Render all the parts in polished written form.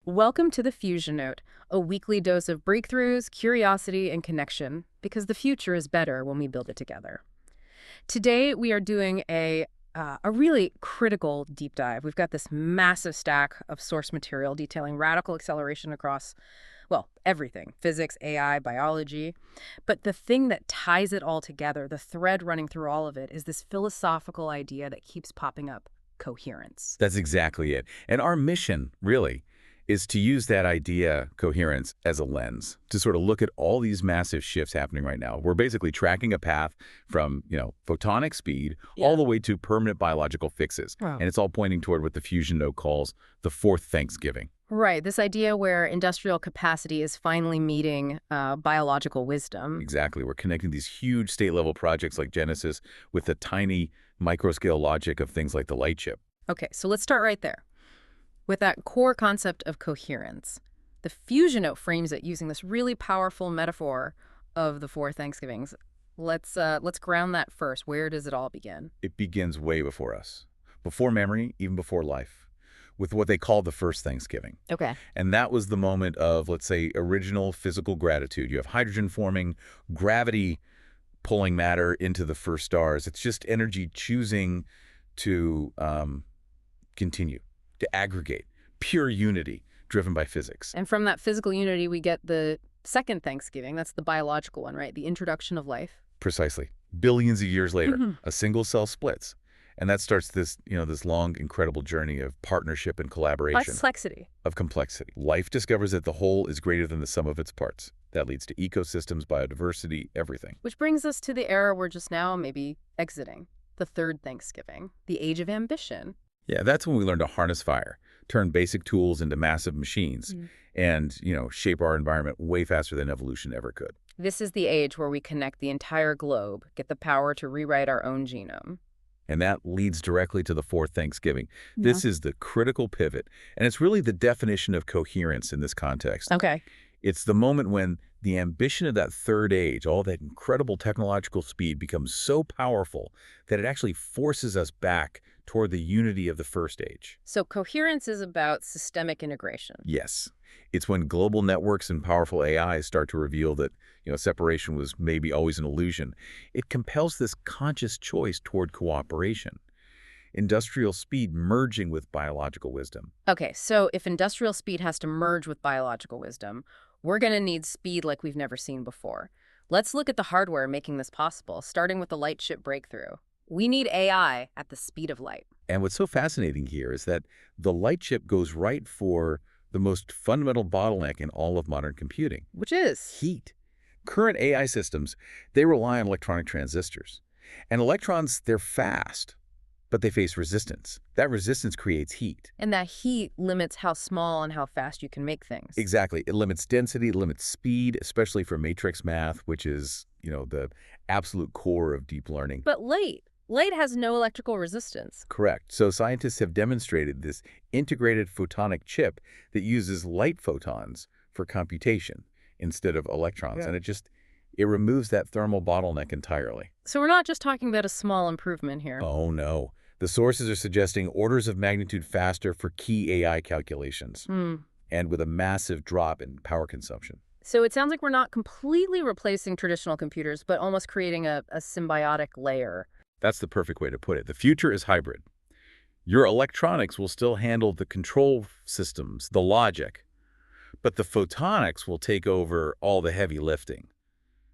Welcome to the Fusion Note, a weekly dose of breakthroughs, curiosity, and connection, because the future is better when we build it together. Today, we are doing a really critical deep dive. We've got this massive stack of source material detailing radical acceleration across, well, everything, physics, AI, biology. But the thing that ties it all together, the thread running through all of it, is this philosophical idea that keeps popping up: coherence. That's exactly it. And our mission, really, is to use that idea, coherence, as a lens to sort of look at all these massive shifts happening right now. We're basically tracking a path from, photonic speed all the way to permanent biological fixes. Wow. And it's all pointing toward what the Fusion Note calls the fourth Thanksgiving. Right, this idea where industrial capacity is finally meeting biological wisdom. Exactly. We're connecting these huge state-level projects like Genesis with the tiny microscale logic of things like the light chip. Okay, so let's start right there. With that core concept of coherence, the Fusion Note frames it using this really powerful metaphor of the four Thanksgivings. Let's ground that first. Where does it all begin? It begins way before us, before memory, even before life, with what they call the first Thanksgiving. Okay. And that was the moment of, let's say, original physical gratitude. You have hydrogen forming, gravity pulling matter into the first stars. It's just energy choosing to continue, to aggregate, pure unity driven by physics. And from that physical unity, we get the second Thanksgiving. That's the biological one, right? The introduction of life. Precisely. Billions of years later, a single cell splits. And that starts this, this long, incredible journey of partnership and collaboration. Complexity. Of complexity. Life discovers that the whole is greater than the sum of its parts. That leads to ecosystems, biodiversity, everything. Which brings us to the era we're just now maybe exiting. The third Thanksgiving. The age of ambition. Yeah, that's when we learn to harness fire, turn basic tools into massive machines, and, shape our environment way faster than evolution ever could. This is the age where we connect the entire globe, get the power to rewrite our own genome. And that leads directly to the fourth Thanksgiving. This is the critical pivot, and it's really the definition of coherence in this context. Okay. It's the moment when the ambition of that third age, all that incredible technological speed, becomes so powerful that it actually forces us back toward the unity of the first age. So coherence is about systemic integration. Yes. It's when global networks and powerful AI start to reveal that, separation was maybe always an illusion. It compels this conscious choice toward cooperation. Industrial speed merging with biological wisdom. Okay, so if industrial speed has to merge with biological wisdom, we're going to need speed like we've never seen before. Let's look at the hardware making this possible, starting with the light chip breakthrough. We need AI at the speed of light. And what's so fascinating here is that the light chip goes right for the most fundamental bottleneck in all of modern computing. Which is? Heat. Current AI systems, they rely on electronic transistors. And electrons, they're fast, but they face resistance. That resistance creates heat. And that heat limits how small and how fast you can make things. Exactly. It limits density, it limits speed, especially for matrix math, which is, the absolute core of deep learning. But light has no electrical resistance. Correct. So scientists have demonstrated this integrated photonic chip that uses light photons for computation instead of electrons. And it removes that thermal bottleneck entirely. So we're not just talking about a small improvement here. Oh, no. The sources are suggesting orders of magnitude faster for key AI calculations, and with a massive drop in power consumption. So it sounds like we're not completely replacing traditional computers, but almost creating a symbiotic layer. That's the perfect way to put it. The future is hybrid. Your electronics will still handle the control systems, the logic, but the photonics will take over all the heavy lifting,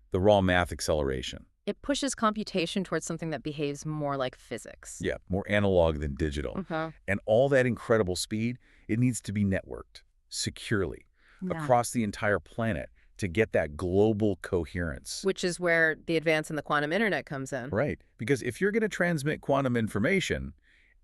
the raw math acceleration. It pushes computation towards something that behaves more like physics. Yeah, more analog than digital. And all that incredible speed, it needs to be networked securely across the entire planet to get that global coherence. Which is where the advance in the quantum internet comes in. Right, because if you're going to transmit quantum information,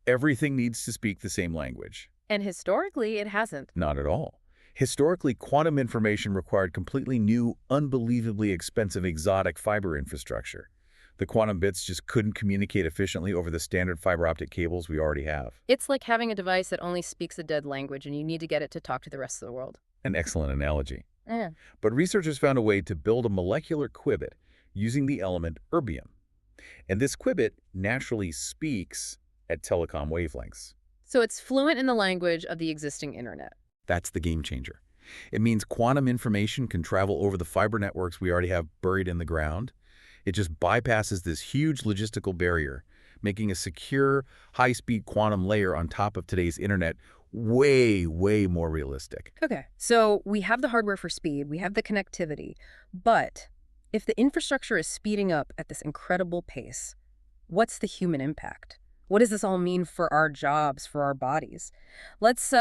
everything needs to speak the same language. And historically, it hasn't. Not at all. Historically, quantum information required completely new, unbelievably expensive exotic fiber infrastructure. The quantum bits just couldn't communicate efficiently over the standard fiber optic cables we already have. It's like having a device that only speaks a dead language and you need to get it to talk to the rest of the world. An excellent analogy. Yeah. But researchers found a way to build a molecular qubit using the element erbium. And this qubit naturally speaks at telecom wavelengths. So it's fluent in the language of the existing internet. That's the game changer. It means quantum information can travel over the fiber networks we already have buried in the ground. It just bypasses this huge logistical barrier, making a secure, high-speed quantum layer on top of today's internet way, way more realistic. Okay, so we have the hardware for speed, we have the connectivity, but if the infrastructure is speeding up at this incredible pace, what's the human impact? What does this all mean for our jobs, for our bodies? Let's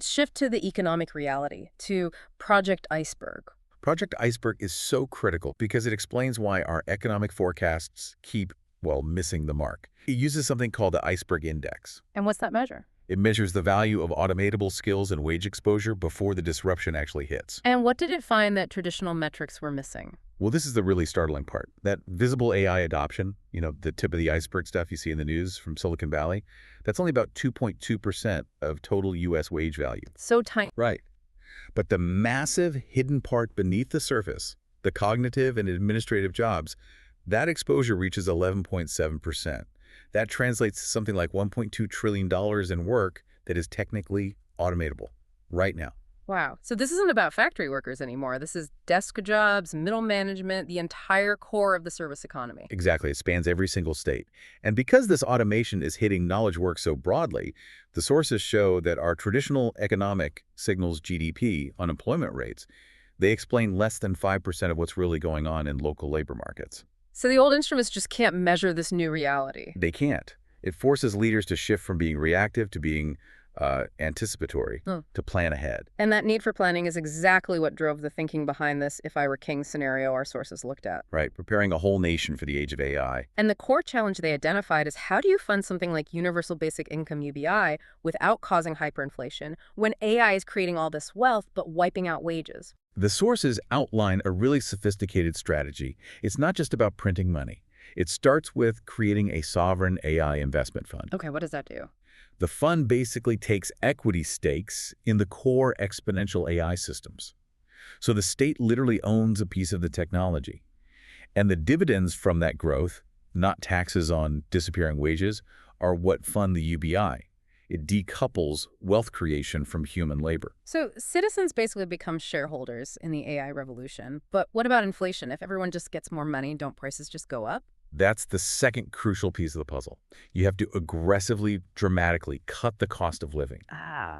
shift to the economic reality, to Project Iceberg. Project Iceberg is so critical because it explains why our economic forecasts keep, well, missing the mark. It uses something called the Iceberg Index. And what's that measure? It measures the value of automatable skills and wage exposure before the disruption actually hits. And what did it find that traditional metrics were missing? Well, this is the really startling part. That visible AI adoption, the tip of the iceberg stuff you see in the news from Silicon Valley, that's only about 2.2% of total U.S. wage value. So tiny. Right. But the massive hidden part beneath the surface, the cognitive and administrative jobs, that exposure reaches 11.7%. That translates to something like $1.2 trillion in work that is technically automatable right now. Wow. So this isn't about factory workers anymore. This is desk jobs, middle management, the entire core of the service economy. Exactly. It spans every single state. And because this automation is hitting knowledge work so broadly, the sources show that our traditional economic signals GDP, unemployment rates, they explain less than 5% of what's really going on in local labor markets. So the old instruments just can't measure this new reality. They can't. It forces leaders to shift from being reactive to being anticipatory, to plan ahead. And that need for planning is exactly what drove the thinking behind this "if I were king" scenario our sources looked at. Right, preparing a whole nation for the age of AI. And the core challenge they identified is, how do you fund something like Universal Basic Income UBI without causing hyperinflation when AI is creating all this wealth but wiping out wages? The sources outline a really sophisticated strategy. It's not just about printing money. It starts with creating a sovereign AI investment fund. Okay, what does that do? The fund basically takes equity stakes in the core exponential AI systems. So the state literally owns a piece of the technology. And the dividends from that growth, not taxes on disappearing wages, are what fund the UBI. It decouples wealth creation from human labor. So citizens basically become shareholders in the AI revolution. But what about inflation? If everyone just gets more money, don't prices just go up? That's the second crucial piece of the puzzle. You have to aggressively, dramatically cut the cost of living.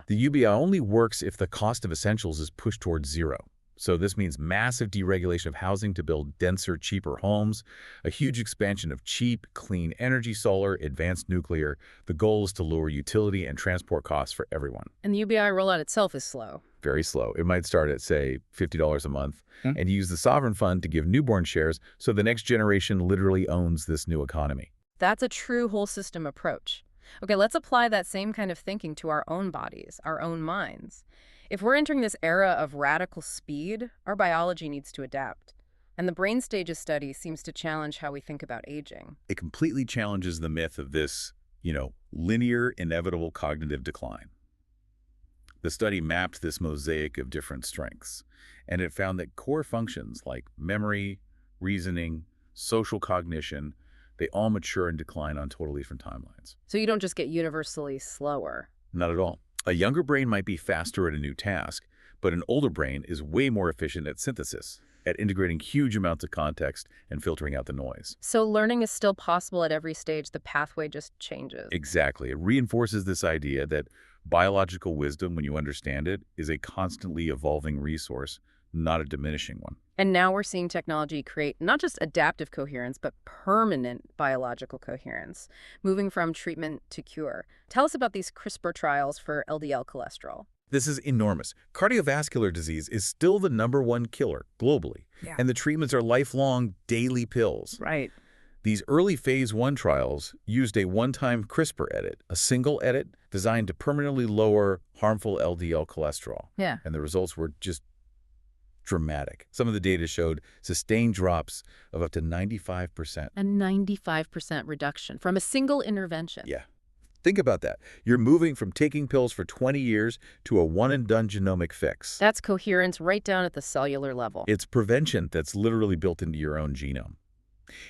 The UBI only works if the cost of essentials is pushed towards zero. So this means massive deregulation of housing to build denser, cheaper homes, a huge expansion of cheap, clean energy, solar, advanced nuclear. The goal is to lower utility and transport costs for everyone. And the UBI rollout itself is slow. Very slow. It might start at, say, $50 a month, and use the sovereign fund to give newborn shares so the next generation literally owns this new economy. That's a true whole system approach. Okay, let's apply that same kind of thinking to our own bodies, our own minds. If we're entering this era of radical speed, our biology needs to adapt. And the brain stages study seems to challenge how we think about aging. It completely challenges the myth of this, linear, inevitable cognitive decline. The study mapped this mosaic of different strengths, and it found that core functions like memory, reasoning, social cognition, they all mature and decline on totally different timelines. So you don't just get universally slower. Not at all. A younger brain might be faster at a new task, but an older brain is way more efficient at synthesis, at integrating huge amounts of context and filtering out the noise. So learning is still possible at every stage. The pathway just changes. Exactly. It reinforces this idea that biological wisdom, when you understand it, is a constantly evolving resource, not a diminishing one. And now we're seeing technology create not just adaptive coherence, but permanent biological coherence, moving from treatment to cure. Tell us about these CRISPR trials for LDL cholesterol. This is enormous. Cardiovascular disease is still the #1 killer globally, and the treatments are lifelong daily pills. Right. These early phase 1 trials used a one-time CRISPR edit, a single edit designed to permanently lower harmful LDL cholesterol. Yeah. And the results were just dramatic. Some of the data showed sustained drops of up to 95%. A 95% reduction from a single intervention. Yeah. Think about that. You're moving from taking pills for 20 years to a one-and-done genomic fix. That's coherence right down at the cellular level. It's prevention that's literally built into your own genome.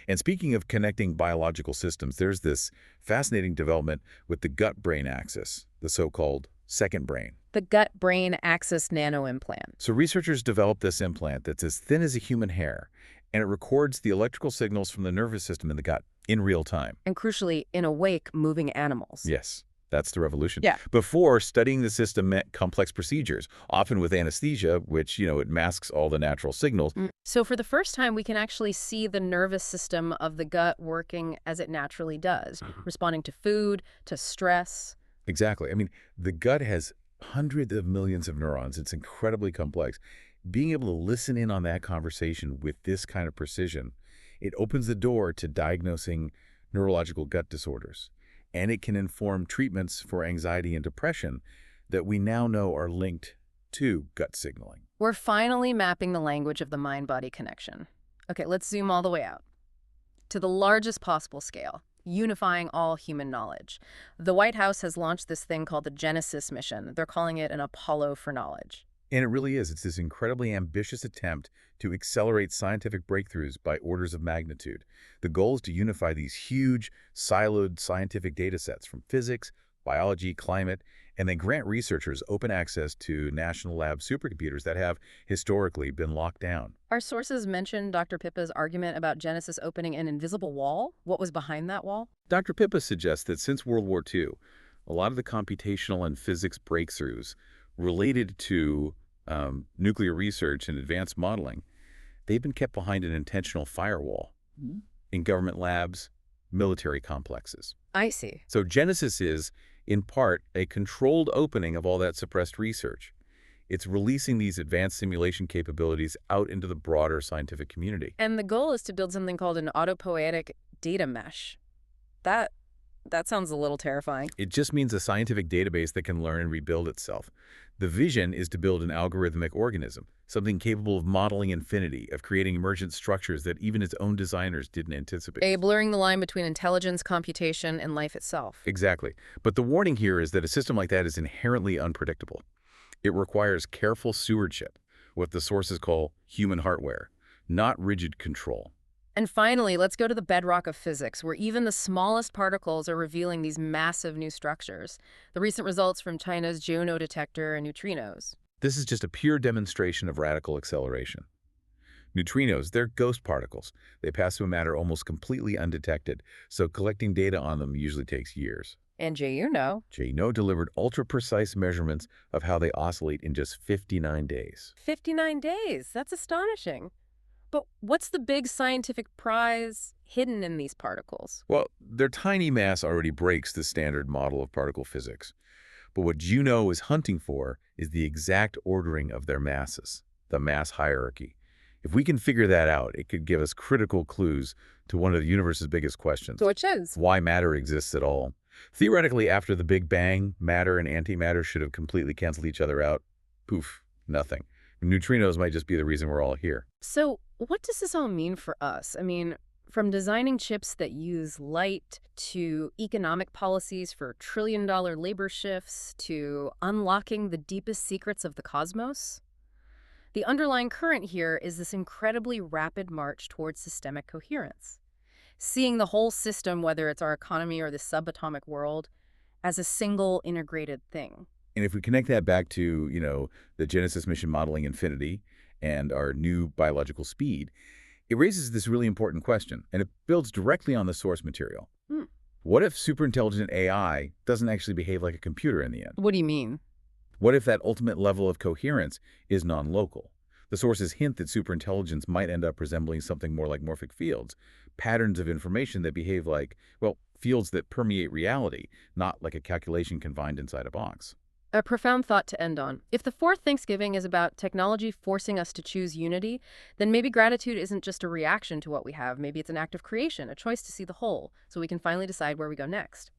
And speaking of connecting biological systems, there's this fascinating development with the gut-brain axis, the so-called second brain. The gut-brain axis nanoimplant. So researchers developed this implant that's as thin as a human hair, and it records the electrical signals from the nervous system in the gut in real time. And crucially, in awake, moving animals. Yes, that's the revolution. Yeah. Before, studying the system meant complex procedures, often with anesthesia, which, it masks all the natural signals. So for the first time, we can actually see the nervous system of the gut working as it naturally does, responding to food, to stress. Exactly. I mean, the gut has hundreds of millions of neurons. It's incredibly complex. Being able to listen in on that conversation with this kind of precision, it opens the door to diagnosing neurological gut disorders. And it can inform treatments for anxiety and depression that we now know are linked to gut signaling. We're finally mapping the language of the mind-body connection. Okay, let's zoom all the way out to the largest possible scale, unifying all human knowledge. The White House has launched this thing called the Genesis mission. They're calling it an Apollo for knowledge. And it really is. It's this incredibly ambitious attempt to accelerate scientific breakthroughs by orders of magnitude. The goal is to unify these huge, siloed scientific data sets from physics, biology, climate, and then grant researchers open access to national lab supercomputers that have historically been locked down. Our sources mentioned Dr. Pippa's argument about Genesis opening an invisible wall. What was behind that wall? Dr. Pippa suggests that since World War II, a lot of the computational and physics breakthroughs related to nuclear research and advanced modeling, they've been kept behind an intentional firewall in government labs, military complexes. I see. So Genesis is, in part, a controlled opening of all that suppressed research. It's releasing these advanced simulation capabilities out into the broader scientific community. And the goal is to build something called an autopoietic data mesh. That sounds a little terrifying. It just means a scientific database that can learn and rebuild itself. The vision is to build an algorithmic organism, something capable of modeling infinity, of creating emergent structures that even its own designers didn't anticipate. Blurring the line between intelligence, computation, and life itself. Exactly. But the warning here is that a system like that is inherently unpredictable. It requires careful stewardship, what the sources call human hardware, not rigid control. And finally, let's go to the bedrock of physics, where even the smallest particles are revealing these massive new structures. The recent results from China's JUNO detector and neutrinos. This is just a pure demonstration of radical acceleration. Neutrinos, they're ghost particles. They pass through matter almost completely undetected, so collecting data on them usually takes years. And JUNO. JUNO delivered ultra-precise measurements of how they oscillate in just 59 days. 59 days. That's astonishing. But what's the big scientific prize hidden in these particles? Well, their tiny mass already breaks the standard model of particle physics. But what JUNO is hunting for is the exact ordering of their masses, the mass hierarchy. If we can figure that out, it could give us critical clues to one of the universe's biggest questions. So it is. Why matter exists at all. Theoretically, after the Big Bang, matter and antimatter should have completely canceled each other out. Poof, nothing. Neutrinos might just be the reason we're all here. So what does this all mean for us? I mean, from designing chips that use light to economic policies for trillion-dollar labor shifts to unlocking the deepest secrets of the cosmos, the underlying current here is this incredibly rapid march towards systemic coherence. Seeing the whole system, whether it's our economy or the subatomic world, as a single integrated thing. And if we connect that back to, the Genesis mission modeling infinity and our new biological speed, it raises this really important question, and it builds directly on the source material. What if superintelligent AI doesn't actually behave like a computer in the end? What do you mean? What if that ultimate level of coherence is non-local? The sources hint that superintelligence might end up resembling something more like morphic fields, patterns of information that behave like, fields that permeate reality, not like a calculation confined inside a box. A profound thought to end on. If the fourth Thanksgiving is about technology forcing us to choose unity, then maybe gratitude isn't just a reaction to what we have. Maybe it's an act of creation, a choice to see the whole, so we can finally decide where we go next.